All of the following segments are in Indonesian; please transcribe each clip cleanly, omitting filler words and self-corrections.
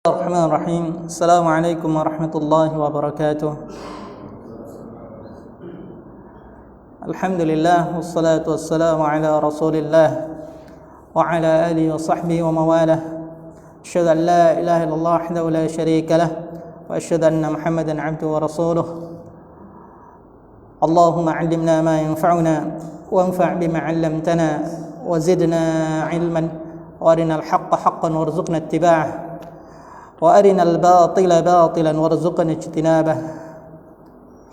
Bismillahirrahmanirrahim. Assalamualaikum warahmatullahi wabarakatuh. Alhamdulillah wassalatu wassalamu ala Rasulillah wa ala alihi wa sahbihi wa mawalah. Asyhadu an la ilaha illallah wahdahu la syarika lah wa asyhadu anna Muhammadan 'abduhu wa rasuluh. Allahumma 'allimna ma yanfa'una wanfa' bima 'allamtana wa zidna 'ilman wa arinal haqqa haqqan warzuqna ittiba'ah. Wa arinal batila batilan warzuqna ijtinabah.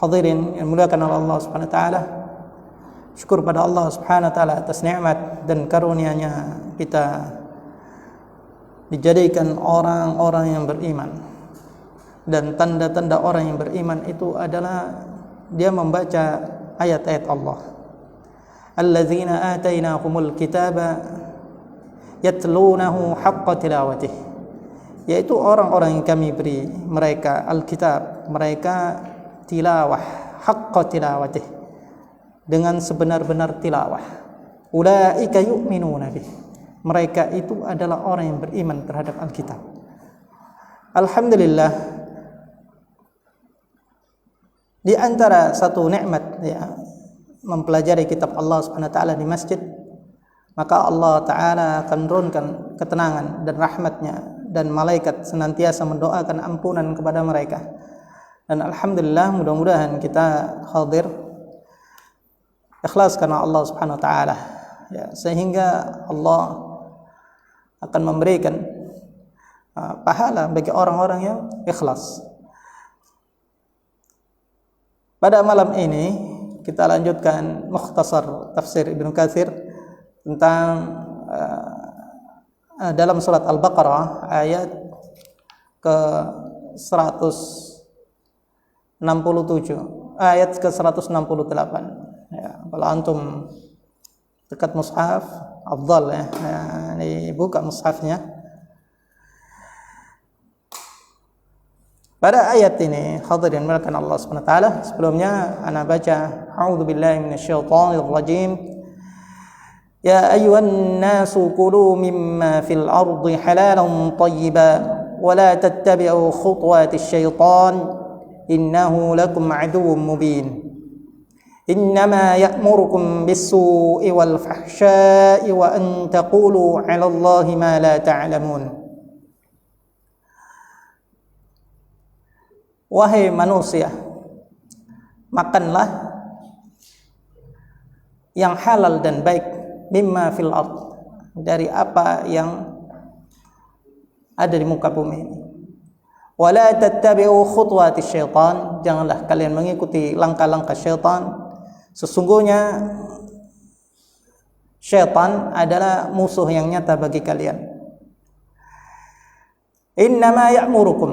Hadirin yang dimuliakan oleh Allah Subhanahu wa taala. Syukur pada Allah Subhanahu wa taala atas nikmat dan karunia-Nya kita dijadikan orang-orang yang beriman. Dan tanda-tanda orang yang beriman itu adalah dia membaca ayat-ayat Allah. Alladzina atainahumul kitaba yatlunahu haqqa tilawatih. Yaitu orang-orang yang kami beri mereka Alkitab, mereka tilawah, haqqa tilawatih, dengan sebenar-benar tilawah. Ulaika yu'minuna bih. Mereka itu adalah orang yang beriman terhadap Alkitab. Alhamdulillah, di antara satu nikmat ya, mempelajari kitab Allah Subhanahu wa taala di masjid, maka Allah taala akan menurunkan ketenangan dan rahmatnya, dan malaikat senantiasa mendoakan ampunan kepada mereka. Dan alhamdulillah, mudah-mudahan kita hadir ikhlas karena Allah Subhanahu wa taala ya, sehingga Allah akan memberikan pahala bagi orang-orang yang ikhlas. Pada malam ini kita lanjutkan mukhtasar tafsir Ibnu Katsir tentang dalam surat Al-Baqarah ayat ke 167, ayat ke 168 ya. Kalau antum dekat mushaf afdal ya, ini buka mushafnya. Pada ayat ini hadirin melakukan Allah Subhanahu wa taala, sebelumnya ana baca a'udzubillahi minasyaitonir rajim. Ya ayyuhan nasu kulu mimma fil ardi halalan thayyiban wa la tattabi'u khutuwatis syaitan innahu lakum aduwwun mubin. Innama ya'murukum bis-su'i wal fahsya'i wa an taqulu 'ala Allahi ma la ta'lamun. Wahai manusia, makanlah yang halal dan baik, mimma fil ard, dari apa yang ada di muka bumi ini. Wala tattabi'u khutuwatis syaitan, janganlah kalian mengikuti langkah-langkah syaitan. Sesungguhnya syaitan adalah musuh yang nyata bagi kalian. Innama ya'murukum,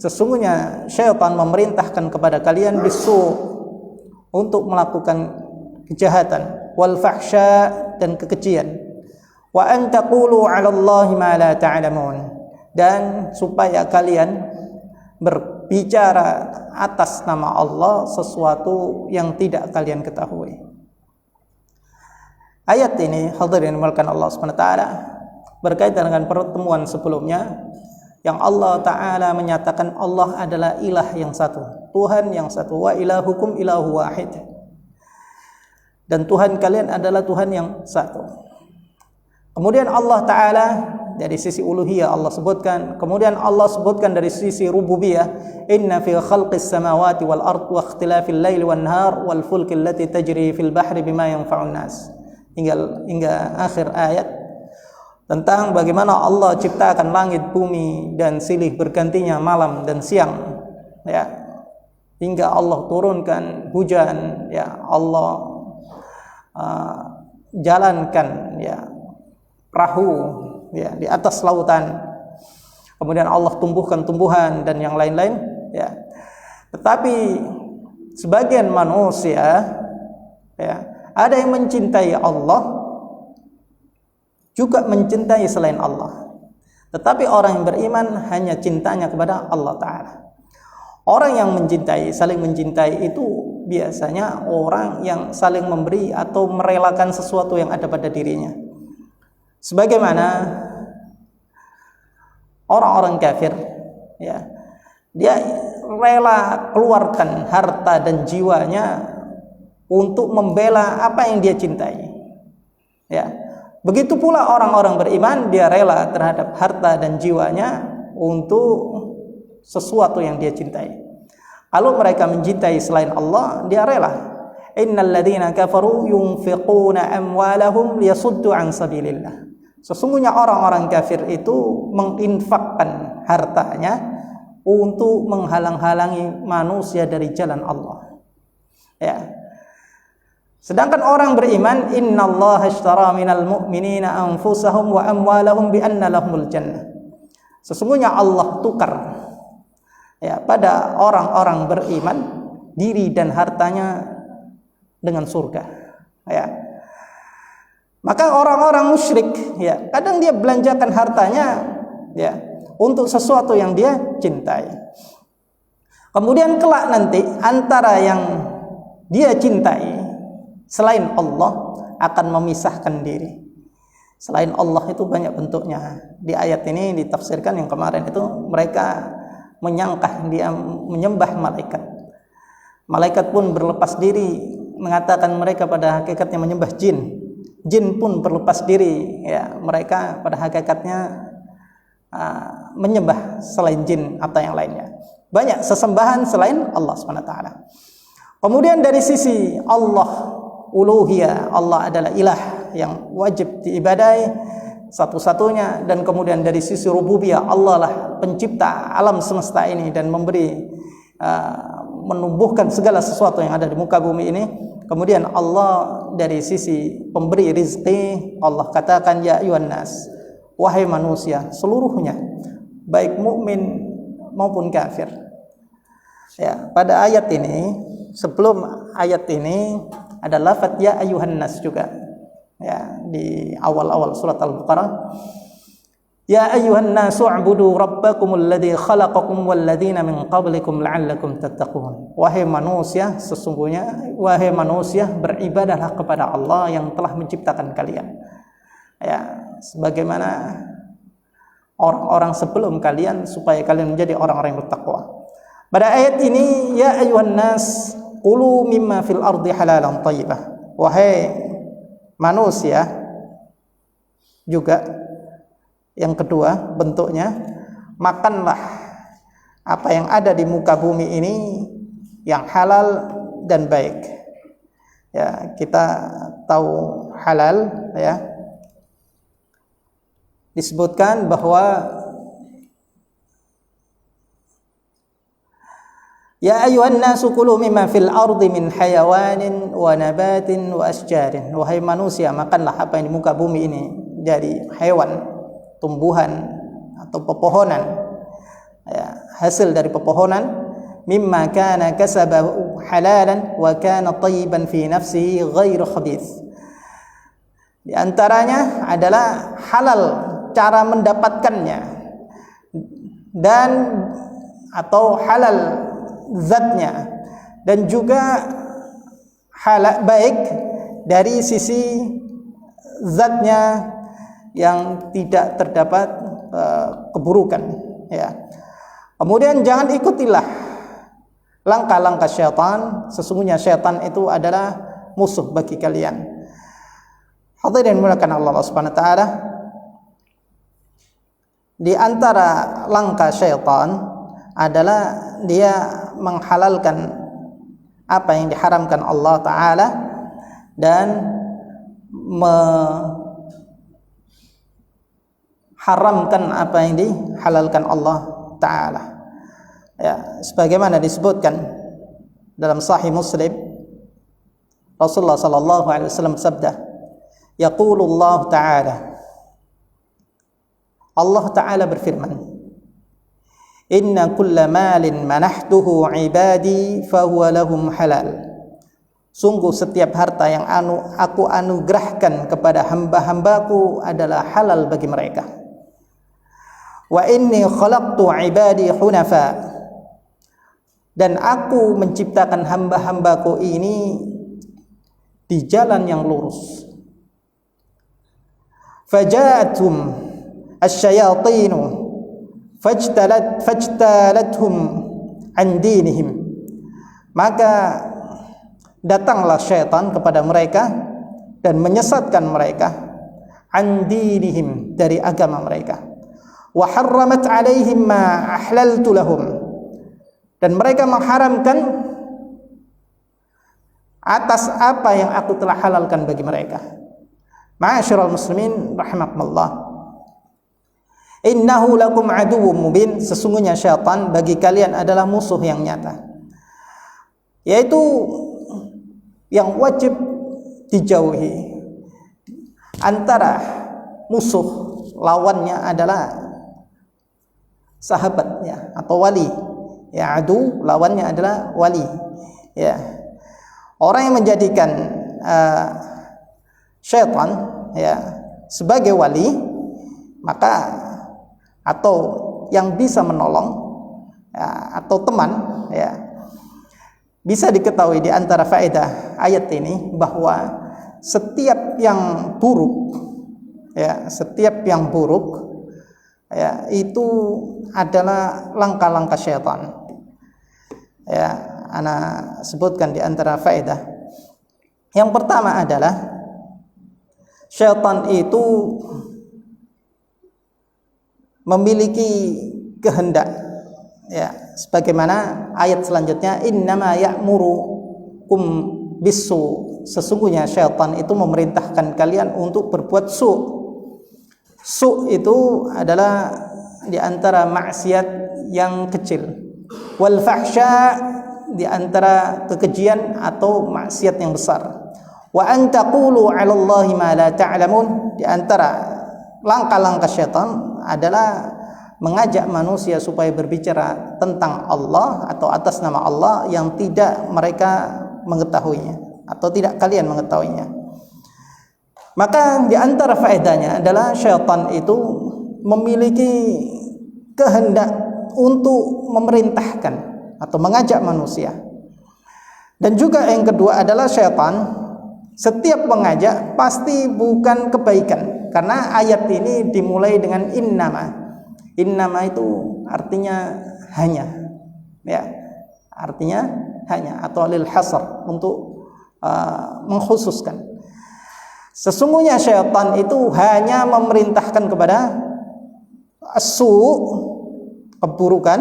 sesungguhnya syaitan memerintahkan kepada kalian bisu, untuk melakukan kejahatan, wal fahsya, dan kekejian, wa an taqulu 'ala Allahi ma la ta'lamun, dan supaya kalian berbicara atas nama Allah sesuatu yang tidak kalian ketahui. Ayat ini hadirin melakukan Allah Subhanahu wa taala berkaitan dengan pertemuan sebelumnya yang Allah taala menyatakan Allah adalah ilah yang satu, Tuhan yang satu, wa ilahukum ilahu wahid, dan Tuhan kalian adalah Tuhan yang satu. Kemudian Allah Ta'ala dari sisi uluhiyah Allah sebutkan, kemudian Allah sebutkan dari sisi rububiyah, inna fi khalqis samawati wal ard wa ikhtilafil laili wan nahar wal fulki allati tajri fil bahri bima yanfa'un nas, hingga akhir ayat, tentang bagaimana Allah ciptakan langit, bumi, dan silih bergantinya malam dan siang ya, hingga Allah turunkan hujan ya, Allah jalankan ya perahu ya di atas lautan, kemudian Allah tumbuhkan tumbuhan dan yang lain-lain ya. Tetapi sebagian manusia ya, ada yang mencintai Allah, juga mencintai selain Allah. Tetapi orang yang beriman hanya cintanya kepada Allah Ta'ala. Orang yang mencintai, saling mencintai itu biasanya orang yang saling memberi atau merelakan sesuatu yang ada pada dirinya. Sebagaimana orang-orang kafir, ya, dia rela keluarkan harta dan jiwanya untuk membela apa yang dia cintai. Ya, begitu pula orang-orang beriman, dia rela terhadap harta dan jiwanya untuk sesuatu yang dia cintai. Kalau mereka mencintai selain Allah, dia rela. Innal ladzina kafaru yunfiquna amwalahum liyasuddu an sabilillah. Sesungguhnya orang-orang kafir itu menginfakkan hartanya untuk menghalang-halangi manusia dari jalan Allah. Ya. Sedangkan orang beriman, innallaha ashtara minal mu'minina anfusahum wa amwalahum bi anna lahumul jannah. Sesungguhnya Allah tukar, ya, pada orang-orang beriman diri dan hartanya dengan surga. Ya. Maka orang-orang musyrik, ya, kadang dia belanjakan hartanya, ya, untuk sesuatu yang dia cintai. Kemudian kelak nanti antara yang dia cintai selain Allah akan memisahkan diri. Selain Allah itu banyak bentuknya. Di ayat ini ditafsirkan yang kemarin itu mereka menyangka dia menyembah malaikat. Malaikat pun berlepas diri mengatakan mereka pada hakikatnya menyembah jin. Jin pun berlepas diri, ya, mereka pada hakikatnya menyembah selain jin atau yang lainnya. Banyak sesembahan selain Allah SWT. Kemudian dari sisi Allah uluhiyah, Allah adalah ilah yang wajib diibadai satu-satunya, dan kemudian dari sisi rububiyah, Allah lah pencipta alam semesta ini dan memberi menumbuhkan segala sesuatu yang ada di muka bumi ini. Kemudian Allah dari sisi pemberi rizki, Allah katakan ya ayyuhan nas, wahai manusia seluruhnya, baik mukmin maupun kafir. Ya, pada ayat ini, sebelum ayat ini ada lafaz ya ayyuhan nas juga, ya, di awal-awal surat Al-Baqarah. Ya ayyuhan nasu u'budu rabbakumul ladzi khalaqakum wal ladzina min qablikum la'allakum tattaqun. Wahai manusia, sesungguhnya wahai manusia, beribadahlah kepada Allah yang telah menciptakan kalian. Ya, sebagaimana orang-orang sebelum kalian, supaya kalian menjadi orang-orang yang bertakwa. Pada ayat ini, ya ayyuhan nas qulu mimma fil ardi halalan thayyibah. Wahai manusia, juga yang kedua bentuknya, makanlah apa yang ada di muka bumi ini yang halal dan baik. Ya, kita tahu halal, ya, disebutkan bahwa ya ayyuhan nasu kulu mimma fil ardi min hayawanin wa nabatin wa asjarin. Wahai manusia, makanlah apa yang di muka bumi ini dari hewan, tumbuhan atau pepohonan, ya, hasil dari pepohonan, mimma kana kasabahu halalan wa kana thayyiban fi nafsihi ghairu khabith. Di antaranya adalah halal cara mendapatkannya, dan atau halal zatnya, dan juga halal baik dari sisi zatnya yang tidak terdapat keburukan, ya. Kemudian jangan ikutilah langkah-langkah syaitan, sesungguhnya syaitan itu adalah musuh bagi kalian. Hadirin dimuliakan Allah Subhanahu wa taala, di antara langkah syaitan adalah dia menghalalkan apa yang diharamkan Allah taala dan haramkan apa yang dihalalkan Allah Ta'ala. Ya, sebagaimana disebutkan dalam Sahih Muslim, Rasulullah sallallahu alaihi wasallam sabda, yaqulullah Ta'ala, Allah Ta'ala berfirman, inna kulla malin manahtuhu ibadi fahuwa lahum halal. Sungguh setiap harta yang aku anugerahkan kepada hamba-hambaku adalah halal bagi mereka. Wa inni khalaqtu ibadi hunafa, dan aku menciptakan hamba-hambaku ini di jalan yang lurus. Faja'atum asyayatinu fajtalathum an dinihim, maka datanglah syaitan kepada mereka dan menyesatkan mereka an dinihim, dari agama mereka. Wa harramat alaihim ma ahlaltu lahum, dan mereka mengharamkan atas apa yang aku telah halalkan bagi mereka. Ma'asyiral muslimin rahimakumullah, innahu lakum aduwwum mubin, sesungguhnya syaitan bagi kalian adalah musuh yang nyata, yaitu yang wajib dijauhi. Antara musuh, lawannya adalah sahabat ya, atau wali ya. Adu lawannya adalah wali ya. Orang yang menjadikan syaitan ya sebagai wali, maka atau yang bisa menolong ya, atau teman ya, bisa diketahui di antara faedah ayat ini bahwa setiap yang buruk ya, setiap yang buruk ya, itu adalah langkah-langkah syaitan ya. Ana sebutkan di antara faedah. Yang pertama adalah syaitan itu memiliki kehendak ya, sebagaimana ayat selanjutnya, innama ya'murukum bisu, sesungguhnya syaitan itu memerintahkan kalian untuk berbuat su itu adalah di antara maksiat yang kecil, wal fahsya, di antara kekejian atau maksiat yang besar, wa an taqulu 'ala Allahi ma la ta'lamun, di antara langkah-langkah syaitan adalah mengajak manusia supaya berbicara tentang Allah atau atas nama Allah yang tidak mereka mengetahuinya atau tidak kalian mengetahuinya. Maka di antara faedahnya adalah syaitan itu memiliki kehendak untuk memerintahkan atau mengajak manusia. Dan juga yang kedua adalah syaitan setiap mengajak pasti bukan kebaikan, karena ayat ini dimulai dengan innama. Innama itu artinya hanya ya, artinya hanya atau lil hasr, untuk mengkhususkan. Sesungguhnya syaitan itu hanya memerintahkan kepada as-su, keburukan,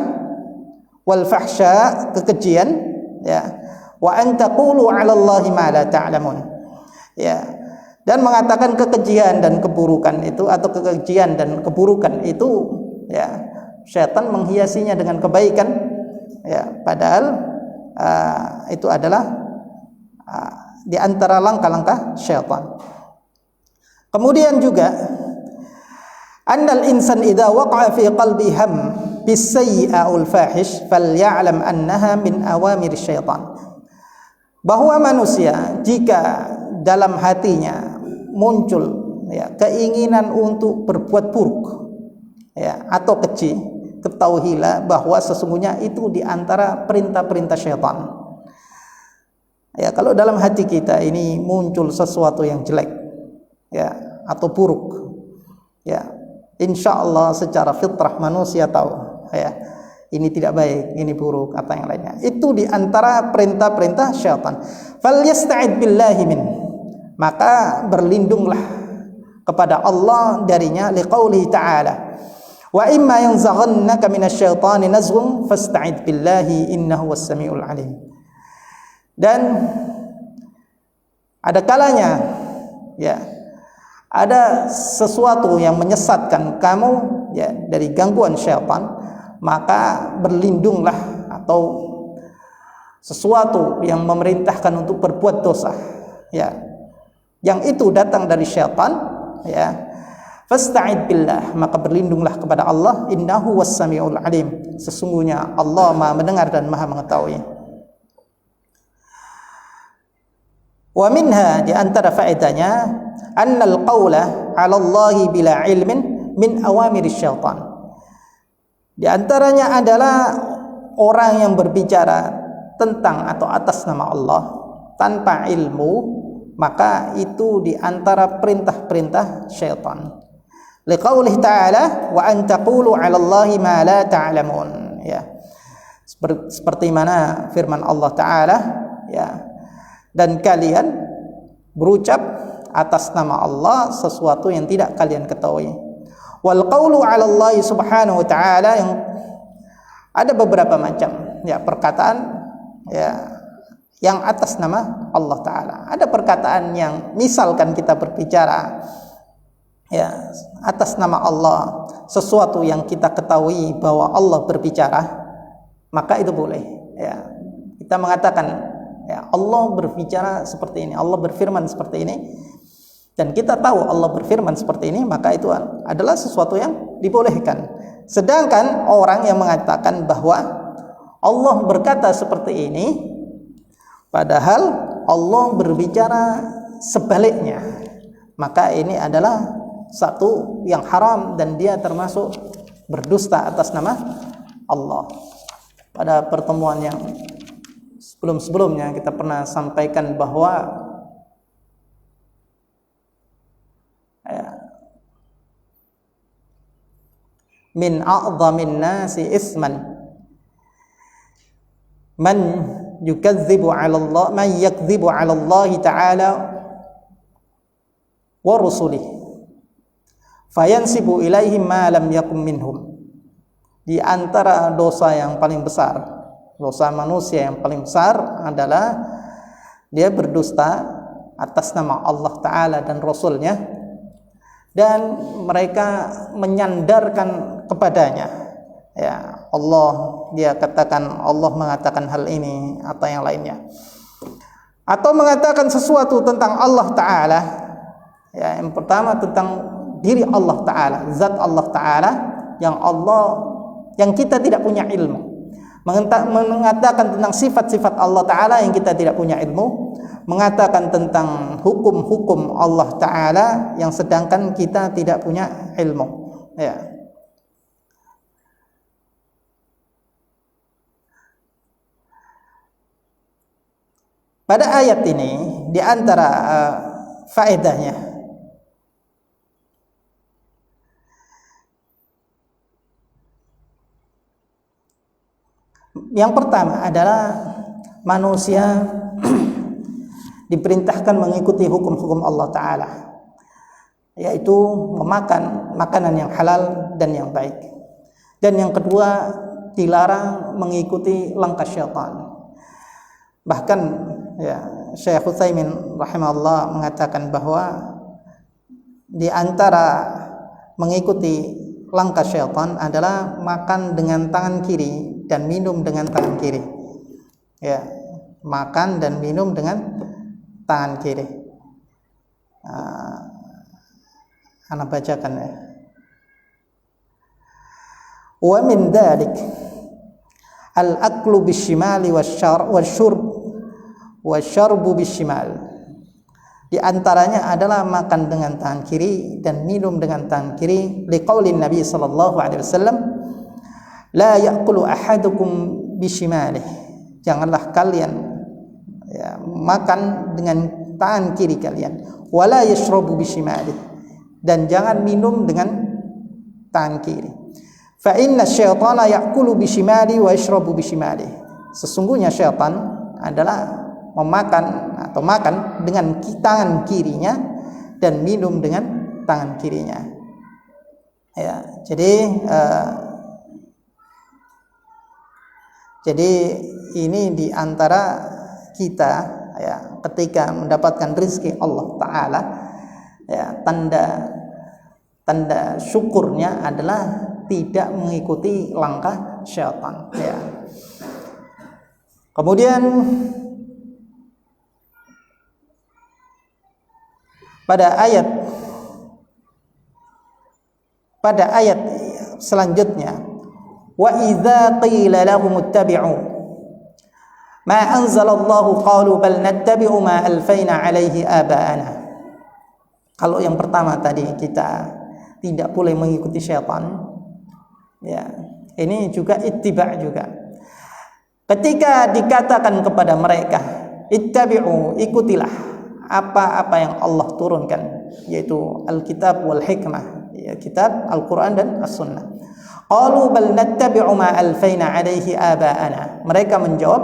wal fahsya, kekejian ya, wa an taqulu 'ala Allahi ma la ta'lamun ya, dan mengatakan kekejian dan keburukan itu atau kekejian dan keburukan itu ya, syaitan menghiasinya dengan kebaikan ya, padahal itu adalah di antara langkah-langkah syaitan. Kemudian juga annal insan idza waqa'a fi qalbi ham bisayyi'a wal fahish falya'lam annaha min awamir syaitan, bahwa manusia jika dalam hatinya muncul ya, keinginan untuk berbuat buruk ya, atau keji, ketahuilah bahwa sesungguhnya itu di antara perintah-perintah syaitan ya. Kalau dalam hati kita ini muncul sesuatu yang jelek ya, atau buruk ya, insya Allah secara fitrah manusia tahu ya, ini tidak baik, ini buruk, atau yang lainnya. Itu di antara perintah-perintah syaitan. Falyasta'id billahi min, maka berlindunglah kepada Allah darinya, liqaulihi ta'ala, wa imma yanzaghannaka minasyaitani nazghun fasta'id billahi innahu was-sami'ul 'alim. Dan ada kalanya ya, ada sesuatu yang menyesatkan kamu ya dari gangguan syaitan, maka berlindunglah, atau sesuatu yang memerintahkan untuk berbuat dosa ya, yang itu datang dari syaitan ya, fasta'id billah, maka berlindunglah kepada Allah, innahu was-sami'ul 'alim, sesungguhnya Allah Maha mendengar dan Maha mengetahui. Wa minha, di antara faedahnya, annal qawla 'ala Allahi bila ilmin min awamir syaitan. Di antaranya adalah orang yang berbicara tentang atau atas nama Allah tanpa ilmu, maka itu di antara perintah-perintah syaitan. Liqaulih ta'ala wa an taqulu 'ala Allahi ma la ta'lamun. Ya. Seperti mana firman Allah Ta'ala, ya. Dan kalian berucap atas nama Allah sesuatu yang tidak kalian ketahui. Wal qawlu 'ala Allah subhanahu wa ta'ala, yang ada beberapa macam ya perkataan ya yang atas nama Allah Ta'ala. Ada perkataan yang misalkan kita berbicara ya atas nama Allah, sesuatu yang kita ketahui bahwa Allah berbicara, maka itu boleh ya. Kita mengatakan ya Allah berbicara seperti ini, Allah berfirman seperti ini, dan kita tahu Allah berfirman seperti ini, maka itu adalah sesuatu yang dibolehkan. Sedangkan orang yang mengatakan bahwa Allah berkata seperti ini, padahal Allah berbicara sebaliknya, maka ini adalah satu yang haram dan dia termasuk berdusta atas nama Allah. Pada pertemuan yang sebelum-sebelumnya kita pernah sampaikan bahwa min a'dhamin nasi isman man yukadzibu 'ala Allah, man yakdzibu 'ala Allah ta'ala wa rusulih fayansibu ilaihim ma lam yakum minhum. Di antara dosa yang paling besar, dosa manusia yang paling besar adalah dia berdusta atas nama Allah Ta'ala dan Rasulnya, dan mereka menyandarkan kepadanya ya Allah, dia katakan Allah mengatakan hal ini atau yang lainnya, atau mengatakan sesuatu tentang Allah Ta'ala ya. Yang pertama tentang diri Allah Ta'ala, zat Allah Ta'ala yang kita tidak punya ilmu, mengatakan tentang sifat-sifat Allah Ta'ala yang kita tidak punya ilmu, mengatakan tentang hukum-hukum Allah Ta'ala yang sedangkan kita tidak punya ilmu ya. Pada ayat ini di antara faedahnya, yang pertama adalah manusia diperintahkan mengikuti hukum-hukum Allah Ta'ala, yaitu memakan makanan yang halal dan yang baik. Dan yang kedua, dilarang mengikuti langkah syaitan. Bahkan ya Syekh Utsaimin rahimahullah mengatakan bahwa di antara mengikuti langkah syaitan adalah makan dengan tangan kiri dan minum dengan tangan kiri ya, makan dan minum dengan tangan kiri. Ana bacakan ya. Wa min dzalik al-aklu bisyimali wasyarbu bisyimal. Di antaranya adalah makan dengan tangan kiri dan minum dengan tangan kiri. Liqaulin Nabi sallallahu alaihi wasallam, la ya'kulu ahadukum bisyimalih. Janganlah kalian ya, makan dengan tangan kiri kalian. Wala yashrabu bisyimalih, dan jangan minum dengan tangan kiri. Fa inna syaitana ya'kulu bisyimali wa yashrabu bisyimali. Sesungguhnya syaitan adalah memakan atau makan dengan tangan kirinya dan minum dengan tangan kirinya. Ya, jadi ini di antara kita ya, ketika mendapatkan rezeki Allah Ta'ala ya, tanda syukurnya adalah tidak mengikuti langkah syaitan ya. Kemudian pada ayat selanjutnya, wa idza qila lahum ittabi'u ma anzalallahu qalu bal nattabi'u ma alfaina 'alaihi aba'ana. Kalau yang pertama tadi kita tidak boleh mengikuti syaitan ya, ini juga ittiba' juga. Ketika dikatakan kepada mereka ittabi'u, ikutilah apa-apa yang Allah turunkan, yaitu Alkitab wal hikmah ya, kitab Al-Quran dan As-Sunnah. Qalu bal nattabi'u ma alfaina alaihi aba'ana. Mereka menjawab,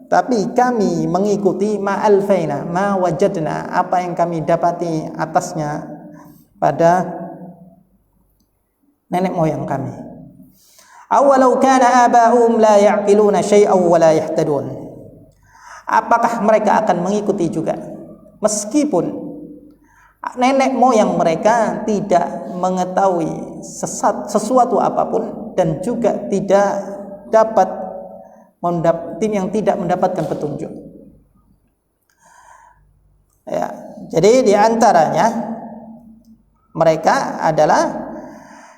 tapi kami mengikuti ma alfaina, ma wajadna, apa yang kami dapati atasnya pada nenek moyang kami. Awalau kana aba'uhum la ya'qiluna syai'an wa la yahtadun. Apakah mereka akan mengikuti juga meskipun nenek moyang mereka tidak mengetahui sesuatu apapun dan juga tidak mendapatkan petunjuk. Ya, jadi di antaranya mereka adalah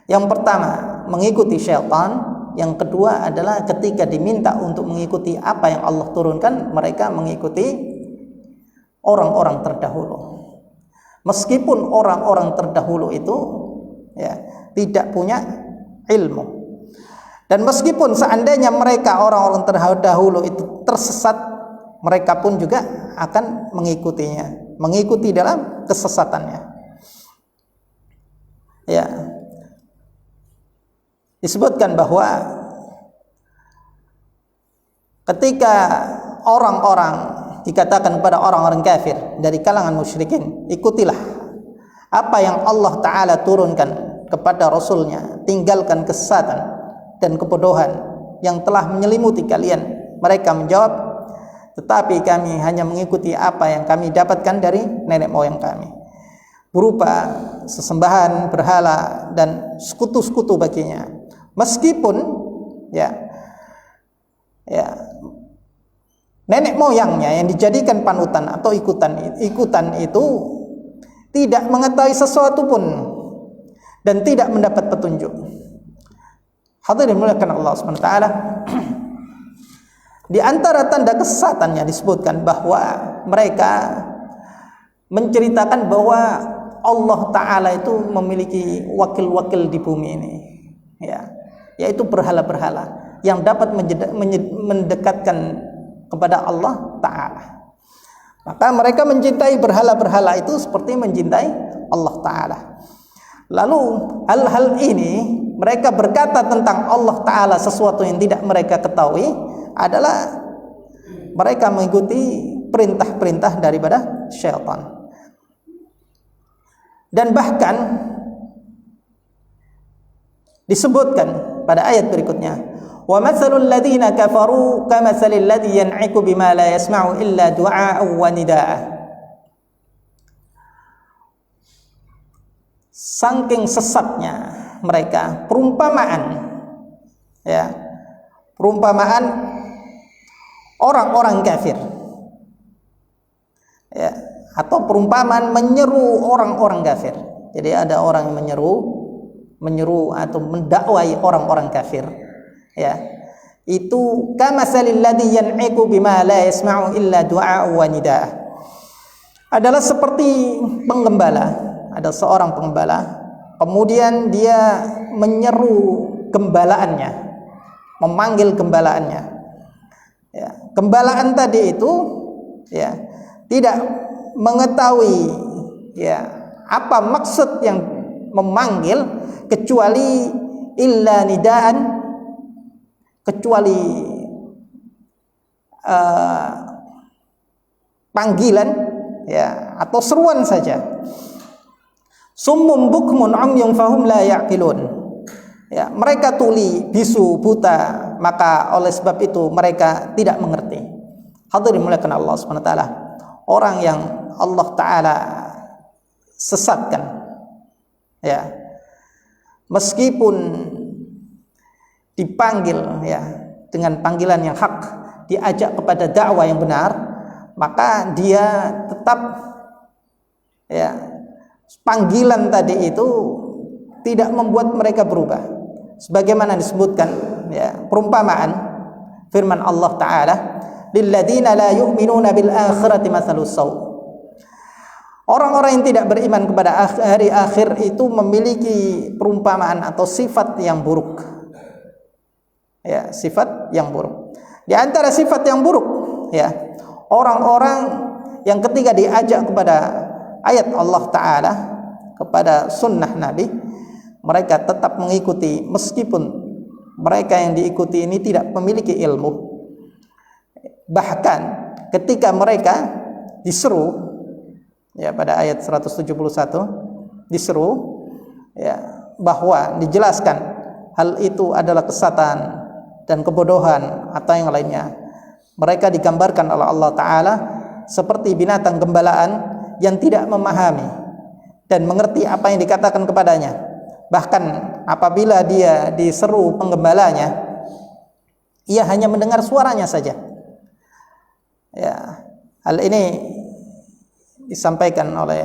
yang pertama mengikuti syaitan, yang kedua adalah ketika diminta untuk mengikuti apa yang Allah turunkan, mereka mengikuti orang-orang terdahulu. Meskipun orang-orang terdahulu itu ya tidak punya ilmu, dan meskipun seandainya mereka orang-orang terdahulu itu tersesat, mereka pun juga akan mengikutinya, mengikuti dalam kesesatannya. Ya, disebutkan bahwa ketika orang-orang dikatakan kepada orang-orang kafir dari kalangan musyrikin, ikutilah apa yang Allah Ta'ala turunkan kepada Rasulnya, tinggalkan kesesatan dan kebodohan yang telah menyelimuti kalian. Mereka menjawab, tetapi kami hanya mengikuti apa yang kami dapatkan dari nenek moyang kami, berupa sesembahan berhala dan sekutu-sekutu baginya. Meskipun nenek moyangnya yang dijadikan panutan atau ikutan itu tidak mengetahui sesuatu pun dan tidak mendapat petunjuk. Hadirin dimuliakan Allah SWT, di antara tanda kesesatannya disebutkan bahwa mereka menceritakan bahwa Allah Ta'ala itu memiliki wakil-wakil di bumi ini, ya, yaitu berhala-berhala yang dapat mendekatkan kepada Allah Ta'ala. Maka mereka mencintai berhala-berhala itu seperti mencintai Allah Ta'ala. Lalu hal-hal ini mereka berkata tentang Allah Ta'ala sesuatu yang tidak mereka ketahui adalah mereka mengikuti perintah-perintah daripada syaitan. Dan bahkan disebutkan pada ayat berikutnya, wa matsalul ladzina kafaru kamatsalil ladzi yan'iqu bima la yasma'u illa du'a'an wa nida'a. Saking sesatnya mereka, perumpamaan orang-orang kafir, ya, atau perumpamaan menyeru orang-orang kafir. Jadi ada orang yang menyeru atau mendakwai orang-orang kafir, ya, itu kamatsalil ladzi yan'iqu bima la yasma'u illa du'a wa nidaa, adalah seperti penggembala. Ada seorang penggembala, kemudian dia menyeru gembalaannya, memanggil gembalaannya, ya, gembalaan tadi itu ya tidak mengetahui ya apa maksud yang memanggil kecuali illa nidaan, kecuali panggilan, ya, atau seruan saja. Summum bukmun umyun fahum la ya'qilun. Ya, mereka tuli, bisu, buta, maka oleh sebab itu mereka tidak mengerti. Hadirin muliakan Allah Subhanahu wa taala. Orang yang Allah Ta'ala sesatkan, ya, meskipun dipanggil ya dengan panggilan yang hak, diajak kepada dakwah yang benar, maka dia tetap ya panggilan tadi itu tidak membuat mereka berubah. Sebagaimana disebutkan ya perumpamaan firman Allah Ta'ala, lilladzina la yu'minuna bil akhirati matsalus saw. Orang-orang yang tidak beriman kepada hari akhir itu memiliki perumpamaan atau sifat yang buruk. Ya, sifat yang buruk. Di antara sifat yang buruk, ya, orang-orang yang ketika diajak kepada ayat Allah Ta'ala, kepada sunnah Nabi, mereka tetap mengikuti meskipun mereka yang diikuti ini tidak memiliki ilmu. Bahkan ketika mereka diseru, ya pada ayat 171 diseru, ya, bahwa dijelaskan hal itu adalah kesesatan dan kebodohan atau yang lainnya, mereka digambarkan oleh Allah Ta'ala seperti binatang gembalaan yang tidak memahami dan mengerti apa yang dikatakan kepadanya. Bahkan apabila dia diseru penggembalanya, ia hanya mendengar suaranya saja. Ya, hal ini disampaikan oleh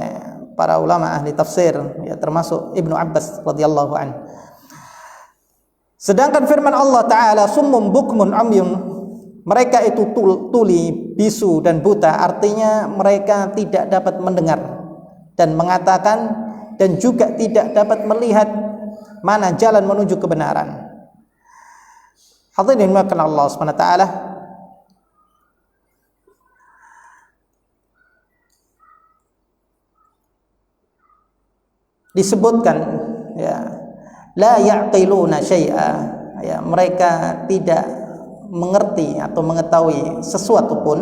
para ulama ahli tafsir, ya, termasuk Ibnu Abbas radhiyallahu anhu. Sedangkan firman Allah Ta'ala, summum bukmun umyun, mereka itu tuli, bisu dan buta, artinya mereka tidak dapat mendengar dan mengatakan, dan juga tidak dapat melihat mana jalan menuju kebenaran. Hadirin dimuliakan Allah Subhanahu wa taala, disebutkan, ya, la ya'qiluna syai'a, ya, mereka tidak mengerti atau mengetahui sesuatu pun.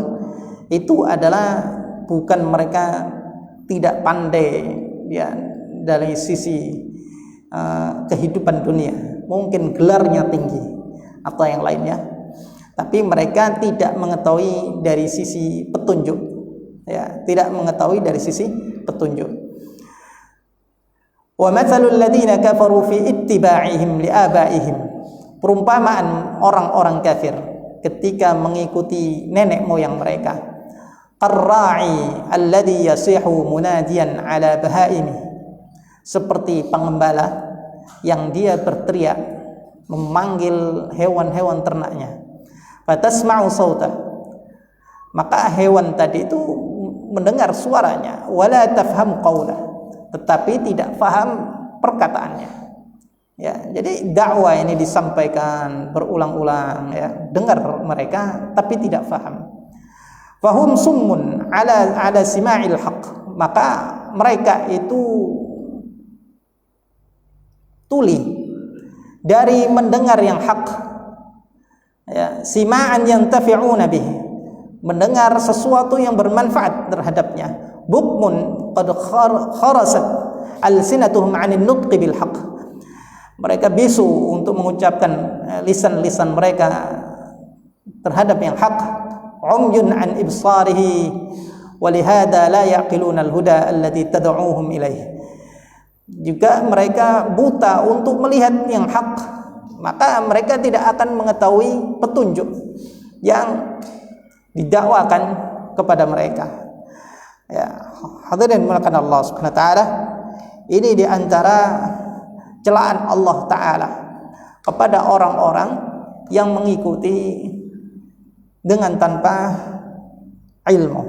Itu adalah bukan mereka tidak pandai, ya, dari sisi kehidupan dunia, mungkin gelarnya tinggi atau yang lainnya, tapi mereka tidak mengetahui dari sisi petunjuk, ya, tidak mengetahui dari sisi petunjuk. Wa mathalul ladzina kafaru fi ittiba'ihim li abaihim, perumpamaan orang-orang kafir ketika mengikuti nenek moyang mereka, qarra'i alladhi yasihu munadiyan ala bahaimi, seperti pengembala yang dia berteriak memanggil hewan-hewan ternaknya. Fatasma'u sauta, maka hewan tadi itu mendengar suaranya, wala tafham qawla, tetapi tidak faham perkataannya. Ya, jadi dakwah ini disampaikan berulang-ulang, ya, dengar mereka tapi tidak faham. Fahum summun ala sima'il haqq, maka mereka itu tuli dari mendengar yang hak, ya, sima'an yantafi'una bih, mendengar sesuatu yang bermanfaat terhadapnya. Bukmun qad kharasat alsinatuhum 'anil nutqi bil haqq, mereka bisu untuk mengucapkan lisan-lisan mereka terhadap yang hak. Umyun an ibsarihi walihada la yaqiluna al-huda alladhi tad'uuhum ilaih, juga mereka buta untuk melihat yang hak, maka mereka tidak akan mengetahui petunjuk yang didakwakan kepada mereka. Ya, hadirin dimuliakan Allah Subhanahu wa taala, ini di antara celaan Allah Ta'ala kepada orang-orang yang mengikuti dengan tanpa ilmu,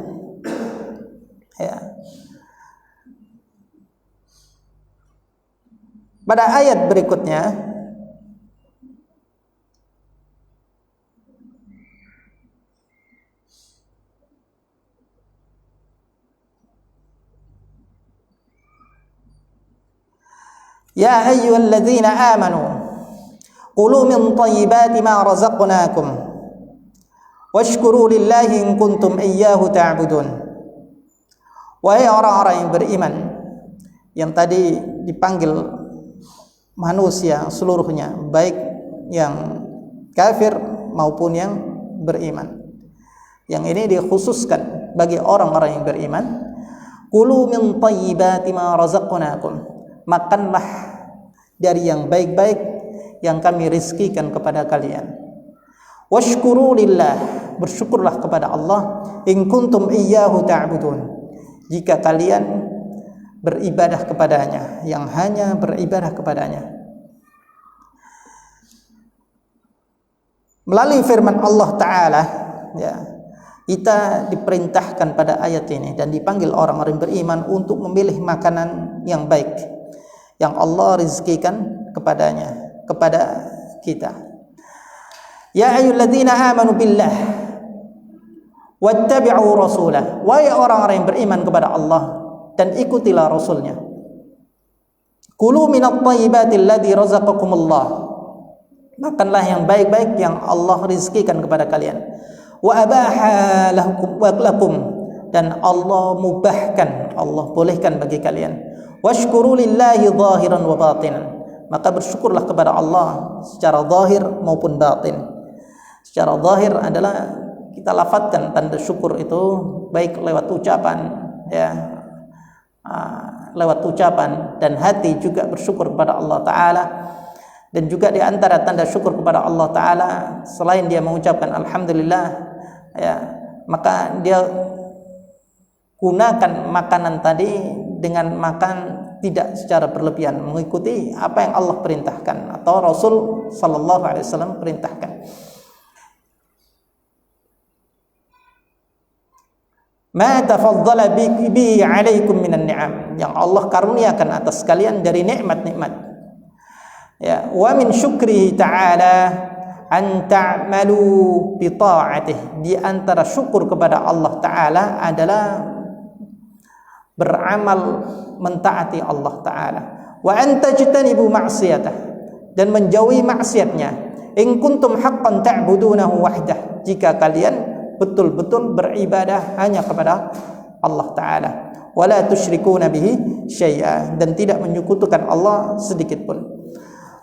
ya. Pada ayat berikutnya, ya ayyuhalladzina amanu qulu min thayyibati ma razaqnakum washkuru lillahi in kuntum iyyahu ta'budun. Wahai orang-orang yang beriman, yang tadi dipanggil manusia seluruhnya, baik yang kafir maupun yang beriman. Yang ini dikhususkan bagi orang-orang yang beriman. Kulu min thayyibati ma razaqnakum, makanlah dari yang baik-baik yang kami rizkikan kepada kalian. Washkuru lillah, bersyukurlah kepada Allah. In kuntum iyyahu ta'budun, jika kalian beribadah kepadanya, yang hanya beribadah kepadanya. Melalui firman Allah Ta'ala, ya, kita diperintahkan pada ayat ini dan dipanggil orang-orang beriman untuk memilih makanan yang baik yang Allah rizkikan kepadanya, kepada kita. Ya ayyuhalladzina amanu billah wattabi'u rasulah, wahai orang-orang yang beriman kepada Allah dan ikutilah Rasulnya. Kulu minat thayyibati alladhi razaqakumullah. Makanlah yang baik-baik yang Allah rizkikan kepada kalian. Wa abaha lakum, dan Allah mubahkan, Allah bolehkan bagi kalian. Washkuru lillahi zahiran wa batinan. Maka bersyukurlah kepada Allah secara zahir maupun batin. Secara zahir adalah kita lafadzkan tanda syukur itu baik lewat ucapan, ya, lewat ucapan, dan hati juga bersyukur kepada Allah Ta'ala. Dan juga di antara tanda syukur kepada Allah Ta'ala, selain dia mengucapkan Alhamdulillah, ya, maka dia gunakan makanan tadi dengan makan tidak secara berlebihan, mengikuti apa yang Allah perintahkan atau Rasul Sallallahu Alaihi Wasallam perintahkan. Ma tafaddala bi alaikum minan ni'am, yang Allah karuniakan atas kalian dari nikmat-nikmat. Ya, wa min syukrihi ta'ala an ta'malu bi ta'atih. Di antara syukur kepada Allah Ta'ala adalah beramal mentaati Allah Ta'ala. Wa an tajtanibu ma'siyatah, dan menjauhi maksiatnya. In kuntum haqqan ta'budunahu wahdah, jika kalian betul-betul beribadah hanya kepada Allah Ta'ala. Wala tusyrikuna bihi syai'a, dan tidak menyekutukan Allah sedikit pun.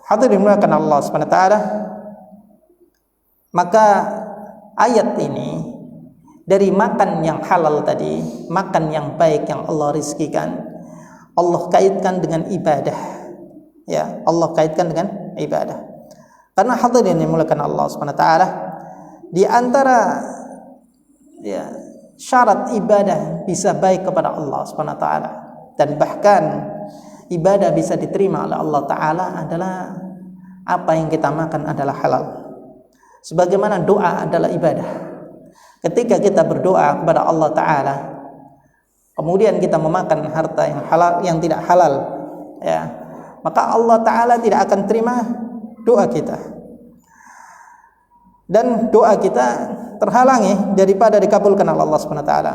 Hadirin dimuliakan Allah Subhanahu wa taala. Maka ayat ini dari makan yang halal tadi, makan yang baik yang Allah rizkikan, Allah kaitkan dengan ibadah. Ya, Allah kaitkan dengan ibadah. Karena hadirin dimuliakan Allah Subhanahu wa taala, di antara, ya, syarat ibadah bisa baik kepada Allah Subhanahu wa taala, dan bahkan ibadah bisa diterima oleh Allah Ta'ala adalah apa yang kita makan adalah halal. Sebagaimana doa adalah ibadah. Ketika kita berdoa kepada Allah Ta'ala, kemudian kita memakan harta yang halal, yang tidak halal, ya, maka Allah Ta'ala tidak akan terima doa kita, dan doa kita terhalangi daripada dikabulkan oleh Allah Subhanahu wa taala.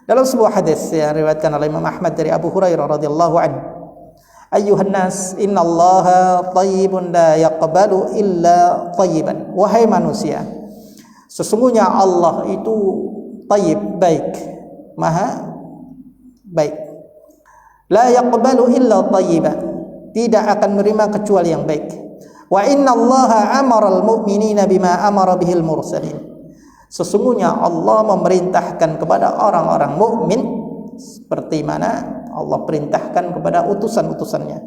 Dalam sebuah hadis yang diriwayatkan oleh Imam Ahmad dari Abu Hurairah radhiyallahu anhu, ayyuhan nas innallaha thayyibun la yaqbalu illa thayyiban. Wahai manusia, sesungguhnya Allah itu thayyib, baik, maha baik. La yaqbalu illa thayyiban, tidak akan menerima kecuali yang baik. Wa innallaha amara al-mu'minina bima amara bihil mursalin. Sesungguhnya Allah memerintahkan kepada orang-orang mukmin seperti mana Allah perintahkan kepada utusan-utusannya.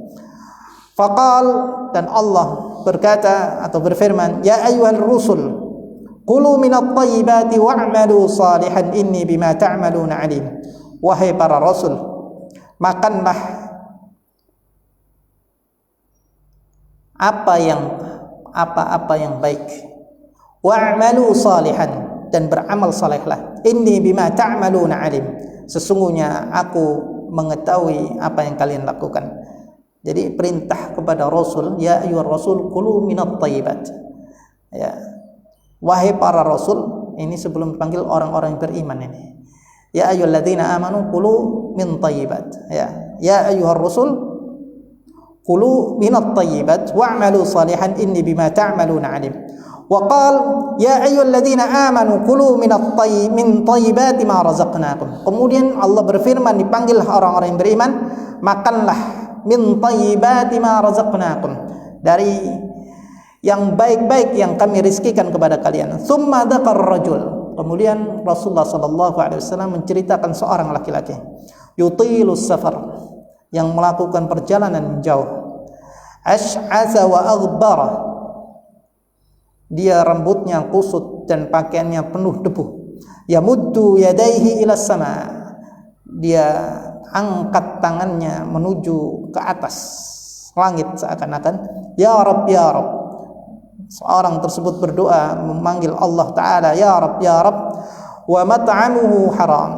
Faqal, dan Allah berkata atau berfirman, ya ayyuhal rusul kulu minat thayyibati wa'malu salihan inni bima ta'maluna alim. Wahai para rasul, makanlah apa-apa yang baik. Wa'malu salihan, dan beramal salehlah. Inni bima ta'maluna alim, sesungguhnya aku mengetahui apa yang kalian lakukan. Jadi perintah kepada Rasul, ya ayyuhar rasul kulu minat thayyibat. Ya, wahai para rasul, ini sebelum dipanggil orang-orang yang beriman ini. Ya ayyuhalladzina amanu kulu min thayyibat. Ya ayyuhar rasul kulu minat thayyibat wa'malu salihan inni bima ta'maluna alim. Wa qala ya ayyuhalladzina amanu kulu min thayyibati ma razaqnakum. Kemudian Allah berfirman, dipanggil orang-orang yang beriman, makanlah min thayyibati ma razaqnakum, dari yang baik-baik yang kami rizkikan kepada kalian. Tsumma dzakar rajul, kemudian Rasulullah sallallahu alaihi wasallam menceritakan seorang laki-laki yutilus safar, yang melakukan perjalanan jauh. Ash'atha wa aghbara, dia rambutnya kusut dan pakaiannya penuh debu. Yamuddu yadaihi ila sama, dia angkat tangannya menuju ke atas langit seakan-akan ya Rabb ya Rabb. Seorang tersebut berdoa memanggil Allah Ta'ala, ya Rabb ya Rabb. Wa mat'amuhu haram,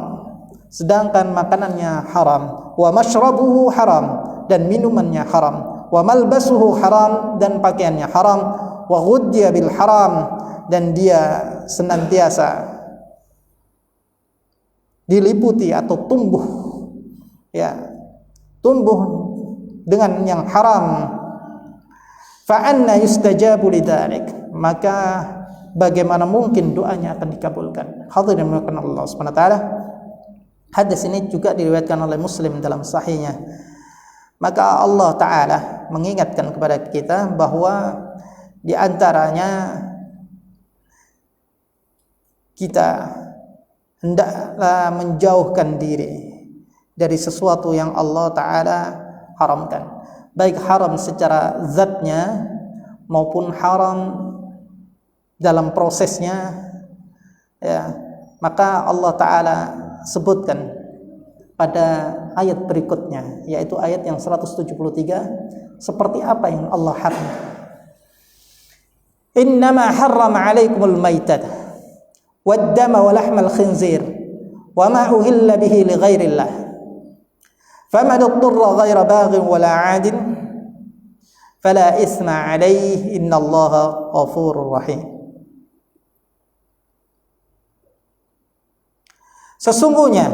sedangkan makanannya haram. Wa mashrabuhu haram, dan minumannya haram. Wa malbasuhu haram, dan pakaiannya haram. Wa ghuddiya bil haram, dan dia senantiasa diliputi atau tumbuh dengan yang haram, fa anna yustajabu lidzalik, maka bagaimana mungkin doanya akan dikabulkan. Hadirin melakukan Allah Subhanahu wa taala. Hadis ini juga diriwayatkan oleh Muslim dalam sahihnya. Maka Allah taala mengingatkan kepada kita bahwa di antaranya kita hendaklah menjauhkan diri dari sesuatu yang Allah taala haramkan, baik haram secara zatnya maupun haram dalam prosesnya, ya. Maka Allah taala sebutkan pada ayat berikutnya, yaitu ayat yang 173, seperti apa yang Allah haram. Innama harrama 'alaikumul maitata wad-dama wa lahmal khinzir wa ma uhilla bihi li ghairillah faman ittara ghaira baghin wala 'adin fala itsma 'alaihi innallaha ghafurur rahim. Sesungguhnya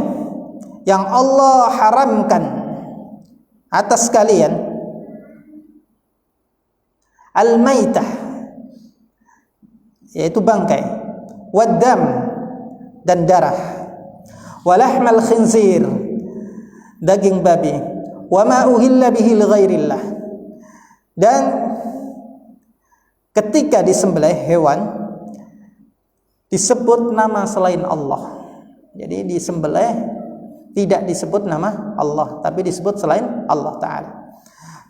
yang Allah haramkan atas kalian al-maitah, yaitu bangkai, waddam, dan darah, walahmal khinzir, daging babi, wama uhilla bihi li ghairillah, dan ketika disembelih hewan disebut nama selain Allah. Jadi disembelih tidak disebut nama Allah, tapi disebut selain Allah Ta'ala.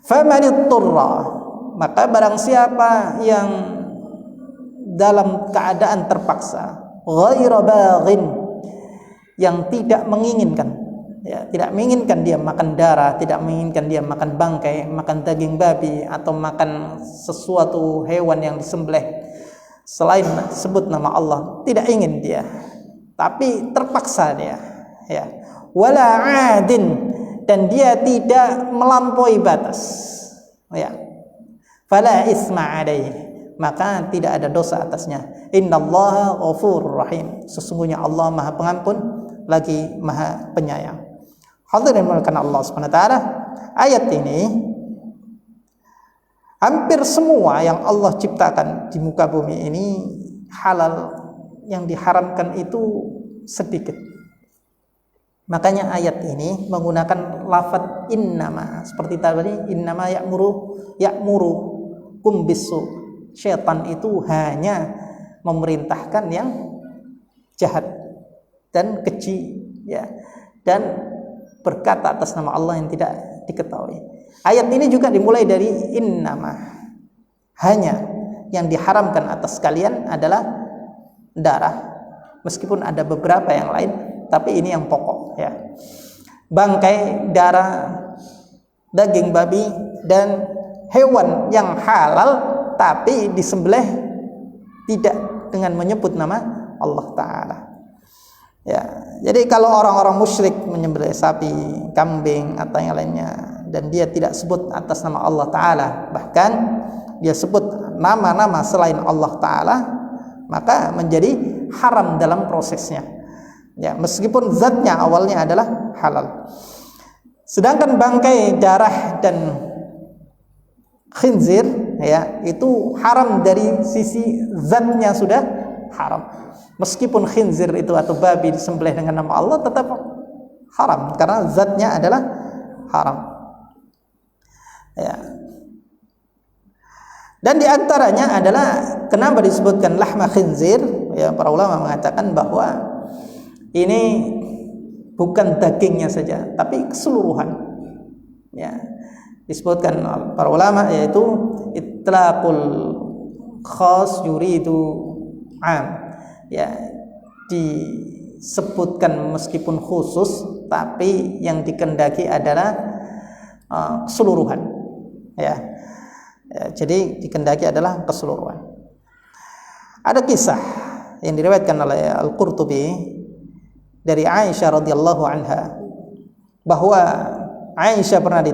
Famanitturra, maka barang siapa yang dalam keadaan terpaksa, ghaira baghin, yang tidak menginginkan, ya, tidak menginginkan dia makan darah, tidak menginginkan dia makan bangkai, makan daging babi, atau makan sesuatu hewan yang disembelih selain sebut nama Allah, tidak ingin dia, tapi terpaksa dia, ya. Wala 'adin, dan dia tidak melampaui batas, ya. Fala isma 'alaihi, maka tidak ada dosa atasnya. Innallaha ghafurur rahim, sesungguhnya Allah Maha Pengampun lagi Maha Penyayang. Hadirin mulakan Allah Subhanahu wa taala, ayat ini hampir semua yang Allah ciptakan di muka bumi ini halal, yang diharamkan itu sedikit. Makanya ayat ini menggunakan lafaz innama, seperti tadi, innama ya'muru kum bisu. Syaitan itu hanya memerintahkan yang jahat dan keji, ya, dan berkata atas nama Allah yang tidak diketahui. Ayat ini juga dimulai dari innama, hanya yang diharamkan atas kalian adalah darah, meskipun ada beberapa yang lain, tapi ini yang pokok, ya. Bangkai, darah, daging babi, dan hewan yang halal tapi disembelih tidak dengan menyebut nama Allah Ta'ala, ya. Jadi kalau orang-orang musyrik menyembelih sapi, kambing, atau yang lainnya, dan dia tidak sebut atas nama Allah Ta'ala, bahkan dia sebut nama-nama selain Allah Ta'ala, maka menjadi haram dalam prosesnya, ya, meskipun zatnya awalnya adalah halal. Sedangkan bangkai, darah, dan khinzir, ya, itu haram dari sisi zatnya sudah haram. Meskipun khinzir itu atau babi disembelih dengan nama Allah, tetap haram karena zatnya adalah haram, ya. Dan diantaranya adalah kenapa disebutkan lahma khinzir, ya, para ulama mengatakan bahwa ini bukan dagingnya saja, tapi keseluruhan, ya. Disebutkan para ulama, yaitu itlaqul khas yuridu am, ya, disebutkan meskipun khusus, tapi yang dikehendaki adalah keseluruhan, ya. Ya, jadi dikehendaki adalah keseluruhan. Ada kisah yang diriwayatkan oleh Al-Qurtubi dari Aisyah radhiyallahu anha, bahwa Aisyah pernah